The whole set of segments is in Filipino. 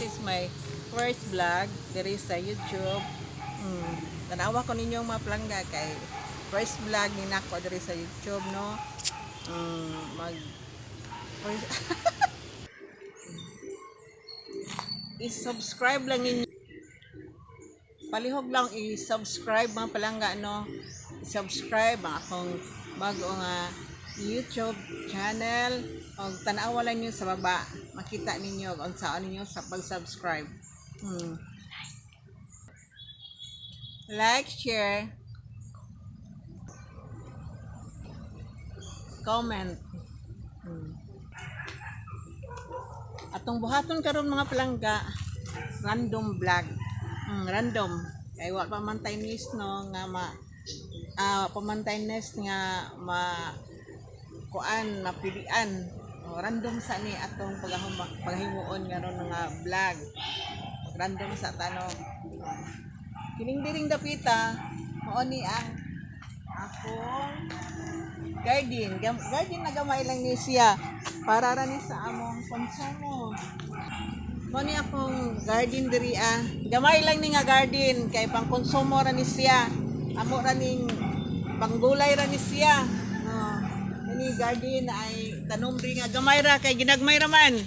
is my first vlog diri sa YouTube. Tanawa ko ninyong mga palangga kay first vlog ni nako diri sa YouTube, no. I-subscribe lang ninyo. Palihog lang i-subscribe mga palangga, no. I-subscribe ang akong bago nga YouTube channel. O tanawa lang niyo sa baba, makita ninyo kung saan ninyo sa pag-subscribe. Like, share, comment. Atong buhaton karon mga palangga, random vlog. Random kay wa pa man tay nis, no, nga pamantaynes nga kuan mapilian. Random sa ni atong paghimuon nga ron nga vlog. Random sa tanong. Kining diring dapita mao ni ang akong garden na gamay lang ni siya para ra ni sa among konsumo. Mao ni akong garden diri gamay lang ni nga garden kay pang konsumo ra ni siya. Amo ra ning panggulay ra ni siya. Ini garden ay tanom rin nga gamay ra kay ginagmay ra man.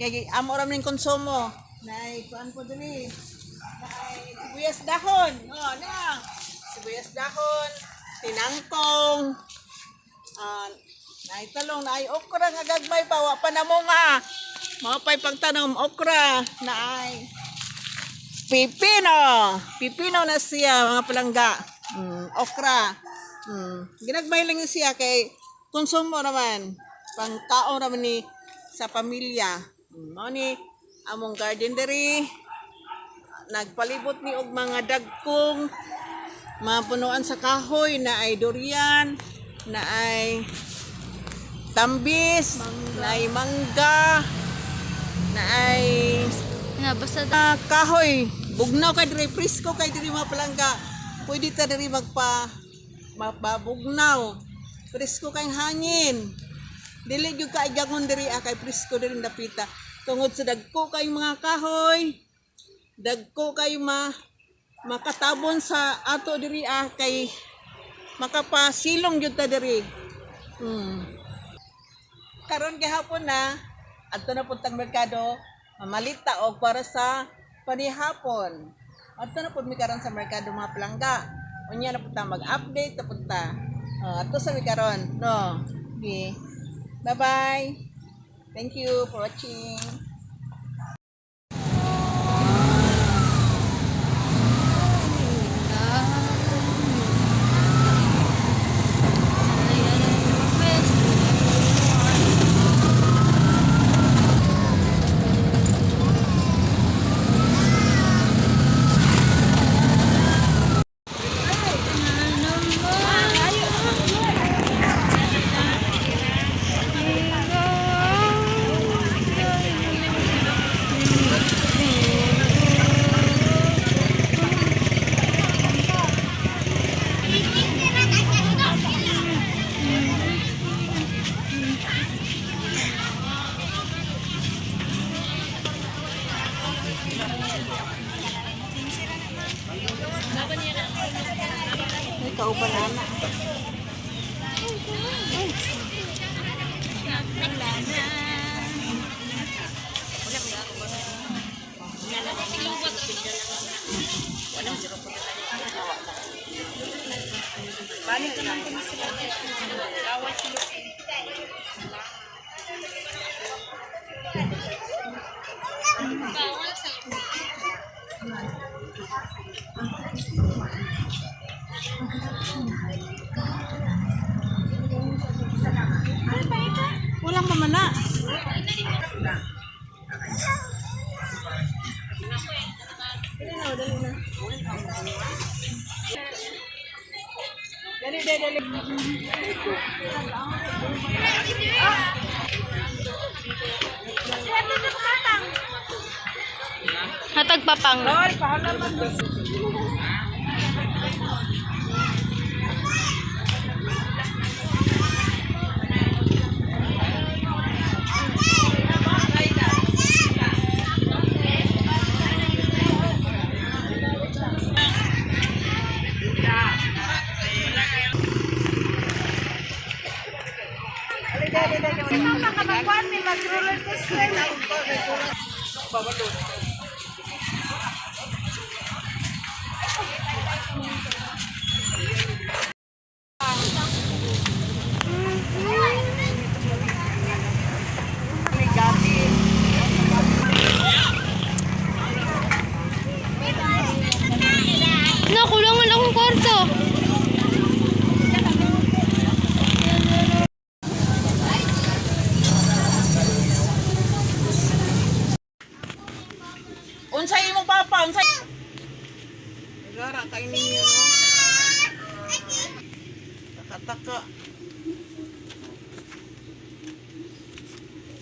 Kay amo ra ning konsumo. Nay kuan po diri. Nay sibuyas dahon. Na. Sibuyas dahon, tinangkong. Nay talong na ay okra nga gagmay pa wa pa namunga. Mao pay pagtanom okra na ay pipino na siya mga palangga. Okra. Ginagmay lang siya kay konsumo naman. Pangkaon naman ni sa pamilya. Mao ni among garden diri. Nagpalibot ni og mga dagkong mapunuan sa kahoy na ay durian, na ay tambis, na ay mangga, na ay basta kahoy. Bugnaw kay diri, presko kay diri mga palangga. Pwede ta diri mapabugnaw. Presko kay hangin. Dili gyud ka igangon diri kay presko diri dapita. Tungod sa dagko kay mga kahoy. Dagko kay makatabon sa ato diri kay makapasilong gyud ta diri. Karon gihapon na adto na pud tag merkado, mamalita og para sa panihapon. Adto na pud mi karon sa merkado mga palangga. Unya na pud ta mag-update ta pud ta. Adto sa mi karon, no. Okay. Bye-bye. Thank you for watching. Kauban na. Balik ko lang kami sila. Awal sila. Walang mamana. Dali. hatag papang. Ay, pahalaman. May gabi. Nakulangan akong kwarto. Unsay mo papa, unsay. Gara kay ninyo no. Taka-taka.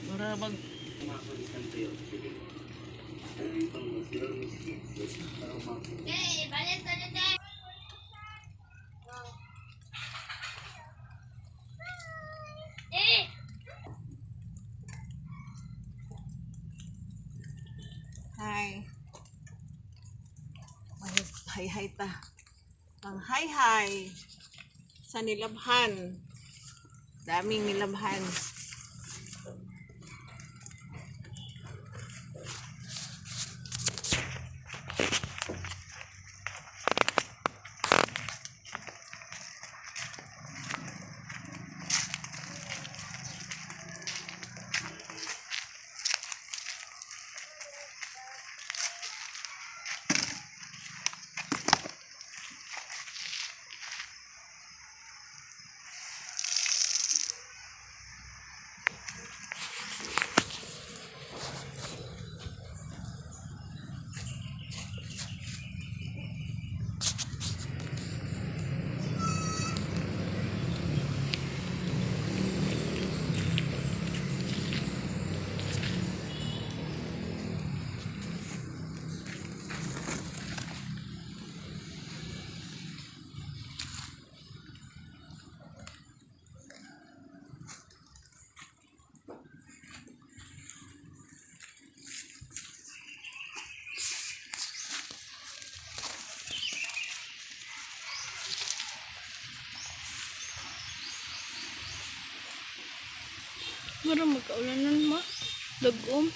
Marabag. Hi. Hi ta. Ang hi sa nilabhan. Daming nilabhan. Mara magkaulanan ma. Dagom.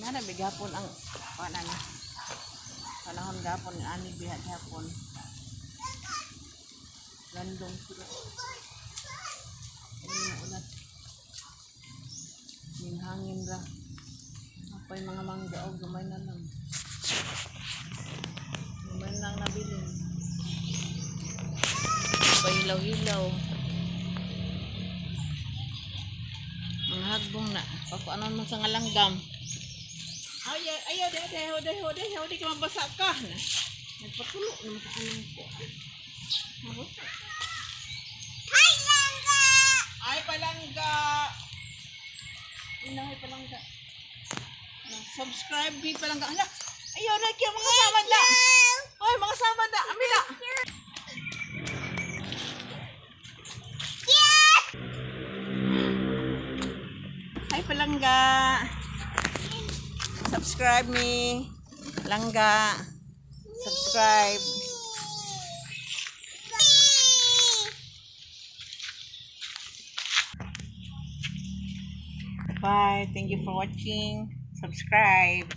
Nana bigapon ang panan. Panahon gapon ani bihat gapon. Landong sila. Ini na ulat. Minhangin ra. Apay mga mangga o gamay na lang. Gamay lang nabilin. Pahilaw-hilaw. Mga hagbong na. Pakuanon mo sa ngalanggam. Ayaw, di ka mabasa ka. Nagpatulo naman sa anong ko. Hi, Langga! Ay, palangga! Ay, palangga. Subscribe, di palangga. Ala, ayaw na kaya mga samad na. Ay, mga samad na. Amila. Hi, palangga. Subscribe me. Langga. Subscribe. Bye. Thank you for watching. Subscribe.